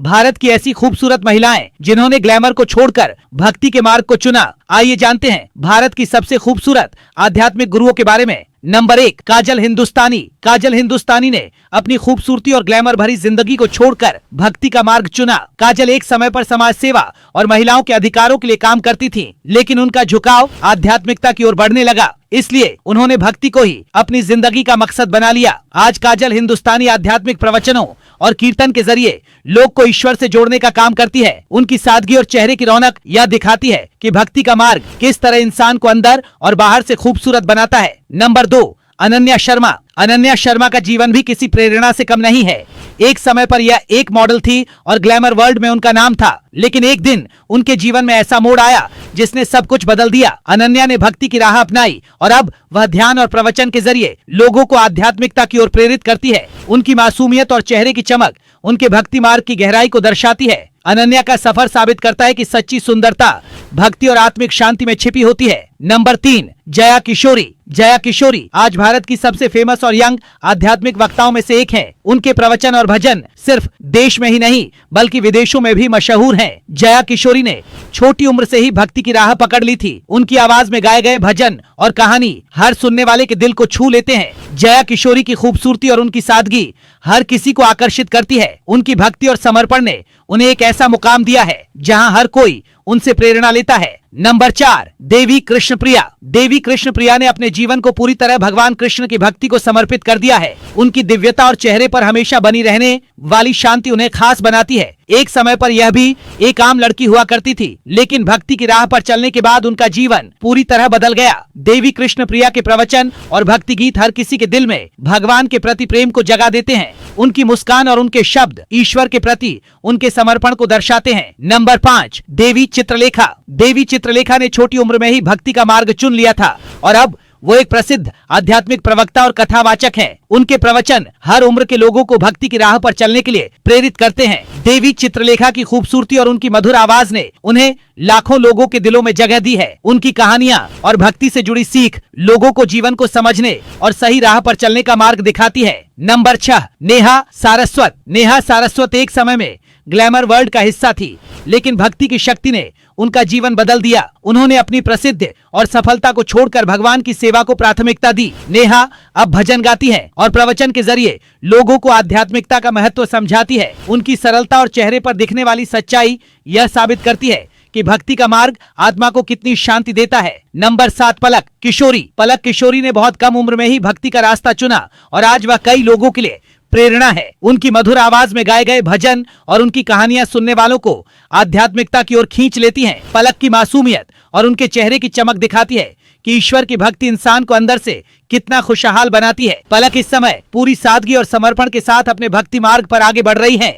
भारत की ऐसी खूबसूरत महिलाएं जिन्होंने ग्लैमर को छोड़कर भक्ति के मार्ग को चुना। आइए जानते हैं भारत की सबसे खूबसूरत आध्यात्मिक गुरुओं के बारे में। नंबर 1, काजल हिंदुस्तानी। काजल हिंदुस्तानी ने अपनी खूबसूरती और ग्लैमर भरी जिंदगी को छोड़कर भक्ति का मार्ग चुना। काजल एक समय पर समाज सेवा और महिलाओं के अधिकारों के लिए काम करती थी, लेकिन उनका झुकाव आध्यात्मिकता की ओर बढ़ने लगा, इसलिए उन्होंने भक्ति को ही अपनी जिंदगी का मकसद बना लिया। आज काजल हिंदुस्तानी आध्यात्मिक प्रवचनों और कीर्तन के जरिए लोग को ईश्वर से जोड़ने का काम करती है। उनकी सादगी और चेहरे की रौनक यह दिखाती है कि भक्ति का मार्ग किस तरह इंसान को अंदर और बाहर से खूबसूरत बनाता है। नंबर 2, अनन्या शर्मा। अनन्या शर्मा का जीवन भी किसी प्रेरणा से कम नहीं है। एक समय पर यह एक मॉडल थी और ग्लैमर वर्ल्ड में उनका नाम था, लेकिन एक दिन उनके जीवन में ऐसा मोड़ आया जिसने सब कुछ बदल दिया। अनन्या ने भक्ति की राह अपनाई और अब वह ध्यान और प्रवचन के जरिए लोगों को आध्यात्मिकता की ओर प्रेरित करती है। उनकी मासूमियत और चेहरे की चमक उनके भक्ति मार्ग की गहराई को दर्शाती है। अनन्या का सफर साबित करता है कि सच्ची सुंदरता भक्ति और आत्मिक शांति में छिपी होती है। नंबर 3, जया किशोरी। जया किशोरी आज भारत की सबसे फेमस और यंग आध्यात्मिक वक्ताओं में से एक हैं। उनके प्रवचन और भजन सिर्फ देश में ही नहीं बल्कि विदेशों में भी मशहूर हैं। जया किशोरी ने छोटी उम्र से ही भक्ति की राह पकड़ ली थी। उनकी आवाज में गाए गए भजन और कहानी हर सुनने वाले के दिल को छू लेते हैं। जया किशोरी की खूबसूरती और उनकी सादगी हर किसी को आकर्षित करती है। उनकी भक्ति और समर्पण ने उन्हें एक ऐसा मुकाम दिया है जहां हर कोई उनसे प्रेरणा लेता है। नंबर 4, देवी कृष्णप्रिया। देवी कृष्णप्रिया ने अपने जीवन को पूरी तरह भगवान कृष्ण की भक्ति को समर्पित कर दिया है। उनकी दिव्यता और चेहरे पर हमेशा बनी रहने वाली शांति उन्हें खास बनाती है। एक समय पर यह भी एक आम लड़की हुआ करती थी, लेकिन भक्ति की राह पर चलने के बाद उनका जीवन पूरी तरह बदल गया। देवी कृष्णप्रिया के प्रवचन और भक्ति गीत हर किसी के दिल में भगवान के प्रति प्रेम को जगा देते हैं। उनकी मुस्कान और उनके शब्द ईश्वर के प्रति उनके समर्पण को दर्शाते हैं। नंबर 5, देवी चित्रलेखा। देवी चित्रलेखा ने छोटी उम्र में ही भक्ति का मार्ग चुन लिया था और अब वो एक प्रसिद्ध आध्यात्मिक प्रवक्ता और कथावाचक हैं। उनके प्रवचन हर उम्र के लोगों को भक्ति की राह पर चलने के लिए प्रेरित करते हैं। देवी चित्रलेखा की खूबसूरती और उनकी मधुर आवाज ने उन्हें लाखों लोगों के दिलों में जगह दी है। उनकी कहानियां और भक्ति से जुड़ी सीख लोगों को जीवन को समझने और सही राह पर चलने का मार्ग दिखाती है। नंबर 6, नेहा सारस्वत। नेहा सारस्वत एक समय में ग्लैमर वर्ल्ड का हिस्सा थी, लेकिन भक्ति की शक्ति ने उनका जीवन बदल दिया। उन्होंने अपनी प्रसिद्ध और सफलता को छोड़कर भगवान की सेवा को प्राथमिकता दी। नेहा अब भजन गाती है और प्रवचन के जरिए लोगों को आध्यात्मिकता का महत्व समझाती है। उनकी सरलता और चेहरे पर दिखने वाली सच्चाई यह साबित करती है कि भक्ति का मार्ग आत्मा को कितनी शांति देता है। नंबर 7, पलक किशोरी। पलक किशोरी ने बहुत कम उम्र में ही भक्ति का रास्ता चुना और आज वह कई लोगों के लिए प्रेरणा है। उनकी मधुर आवाज में गाए गए भजन और उनकी कहानियां सुनने वालों को आध्यात्मिकता की ओर खींच लेती हैं। पलक की मासूमियत और उनके चेहरे की चमक दिखाती है कि ईश्वर की भक्ति इंसान को अंदर से कितना खुशहाल बनाती है। पलक इस समय पूरी सादगी और समर्पण के साथ अपने भक्ति मार्ग पर आगे बढ़ रही हैं।